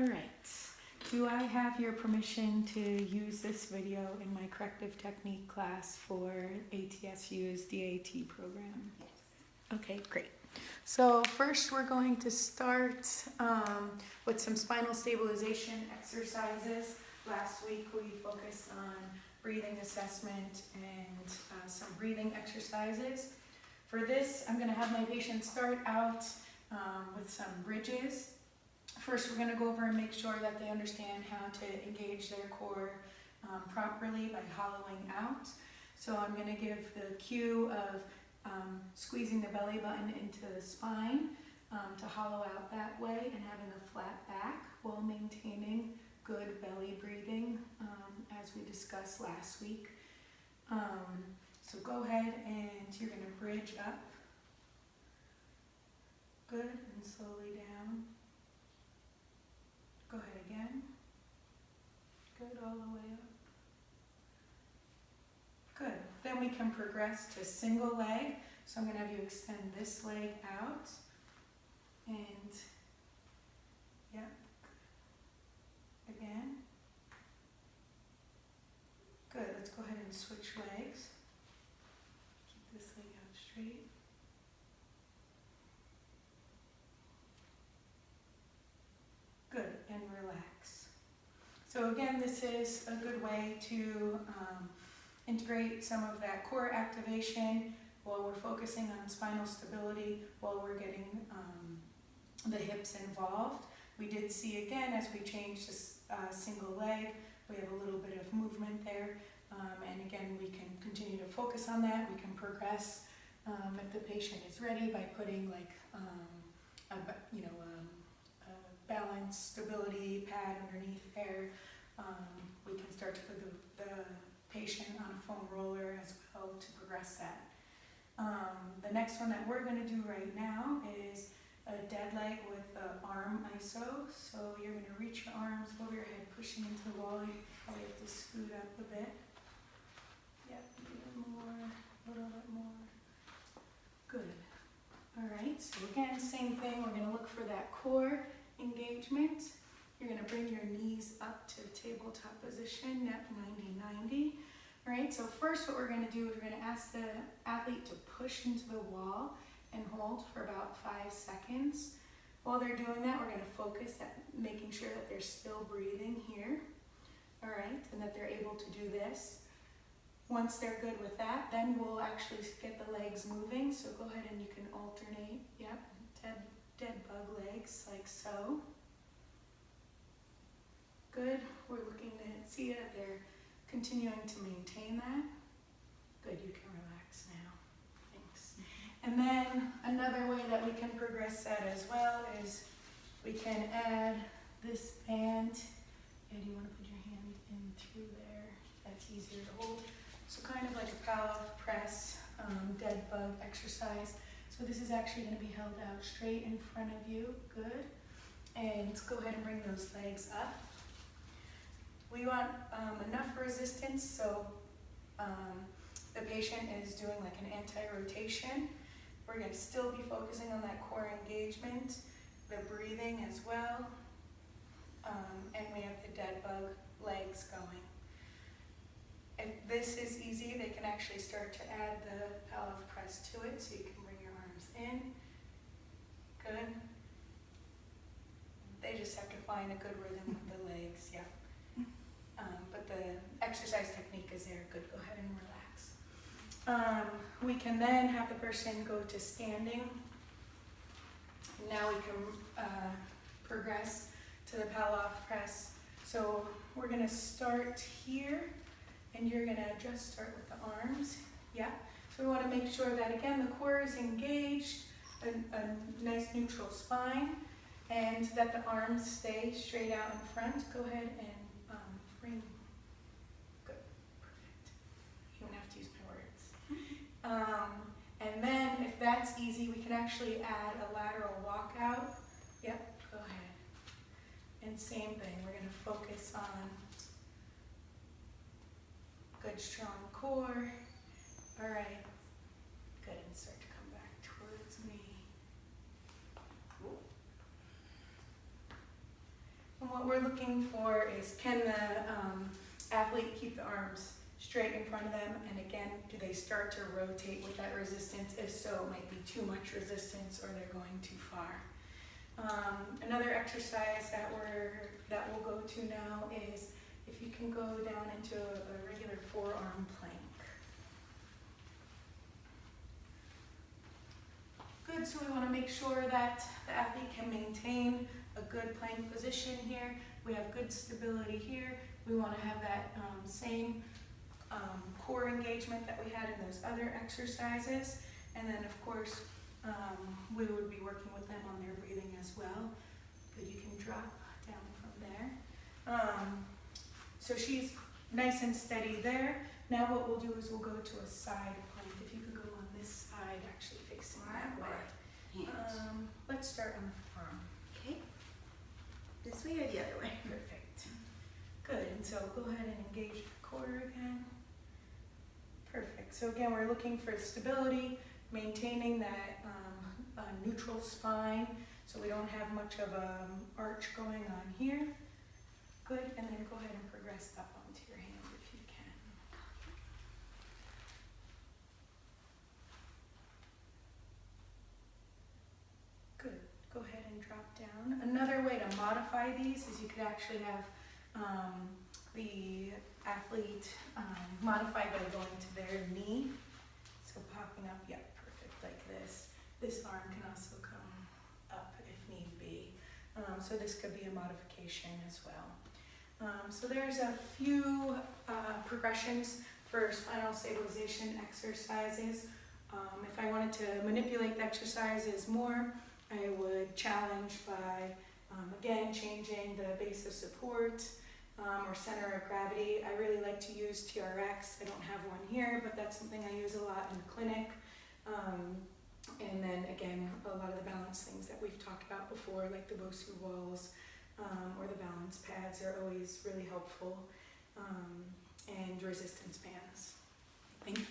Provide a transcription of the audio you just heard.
All right. Do I have your permission to use this video in my Corrective Technique class for ATSU's DAT program? Yes. Okay, great. So first we're going to start with some spinal stabilization exercises. Last week we focused on breathing assessment and some breathing exercises. For this, I'm going to have my patient start out with some bridges. First, we're going to go over and make sure that they understand how to engage their core properly by hollowing out. So I'm going to give the cue of squeezing the belly button into the spine to hollow out that way and having a flat back while maintaining good belly breathing as we discussed last week. So go ahead and you're going to bridge up. Good, and slowly down. Go ahead again. Good, all the way up. Good. Then we can progress to single leg. So I'm going to have you extend this leg out. And, yep. Again. Good. Let's go ahead and switch legs. Keep this leg out straight. Good, and relax. So again, this is a good way to integrate some of that core activation while we're focusing on spinal stability, while we're getting the hips involved. We did see again, as we changed to single leg, we have a little bit of movement there. And again, we can continue to focus on that. We can progress if the patient is ready by putting like a balance stability pad underneath there. We can start to put the patient on a foam roller as well to progress that. The next one that we're going to do right now is a dead leg with the arm iso. So you're going to reach your arms over your head, pushing into the wall. You probably have to scoot up a bit. Yep, a little more, a little bit more. Good. All right, so again, same thing. We're going to look for that core engagement. You're going to bring your knees up to tabletop position, neck 90-90. All right, so first what we're going to do is we're going to ask the athlete to push into the wall and hold for about 5 seconds. While they're doing that, we're going to focus at making sure that they're still breathing here. All right, and that they're able to do this. Once they're good with that, then we'll actually get the legs moving. So go ahead and you can alternate. Yep, dead bug legs like so. Good. We're looking to see that they're continuing to maintain that. Good. You can relax now. Thanks. And then another way that we can progress that as well is we can add this band. And you want to put your hand in through there. That's easier to hold. So kind of like a calf press, dead bug exercise. So this is actually going to be held out straight in front of you. Good. And let's go ahead and bring those legs up. We want enough resistance so the patient is doing like an anti-rotation. We're going to still be focusing on that core engagement, the breathing as well, and we have the dead bug legs going. If this is easy, they can actually start to add the calf press to it, so you can bring your arms in. Good. They just have to find a good rhythm with the legs, yeah. But the exercise technique is there. Good, go ahead and relax. We can then have the person go to standing. Now we can progress to the Palloff press. So we're going to start here. And you're going to just start with the arms. Yeah. So we want to make sure that, again, the core is engaged, a nice neutral spine, and that the arms stay straight out in front. Go ahead and bring. Good. Perfect. You don't have to use my words. And then, if that's easy, we can actually add a lateral walkout. Yep. Go ahead. And same thing. We're going to focus on good, strong core. All right. Good. And start to come back towards me. And while what we're looking for is, can the athlete keep the arms straight in front of them? And again, do they start to rotate with that resistance? If so, it might be too much resistance or they're going too far. Another exercise that we'll go to now is if you can go down into a regular forearm plank. Good, so we want to make sure that the athlete can maintain a good plank position here. We have good stability here. We want to have that same core engagement that we had in those other exercises. And then of course, we would be working with them on their breathing as well. Good, you can drop down from there. So she's nice and steady there. Now what we'll do is we'll go to a side plank. If you could go on this side, actually facing that way. Let's start on the forearm. Okay. This way or the other way? Perfect. Good, and so go ahead and engage the core again. Perfect, so again, we're looking for stability, maintaining that neutral spine, so we don't have much of an arch going on here. Good, and then go ahead and progress up onto your hand if you can. Good, go ahead and drop down. Another way to modify these is you could actually have the athlete modify by going to their knee. So popping up, yep, perfect, like this. This arm can also come up if need be. So this could be a modification as well. So there's a few progressions for spinal stabilization exercises. If I wanted to manipulate the exercises more, I would challenge by, again, changing the base of support or center of gravity. I really like to use TRX. I don't have one here, but that's something I use a lot in the clinic. And then again, a lot of the balance things that we've talked about before, like the Bosu walls or the balance pads are always really helpful, and resistance bands. Thank you.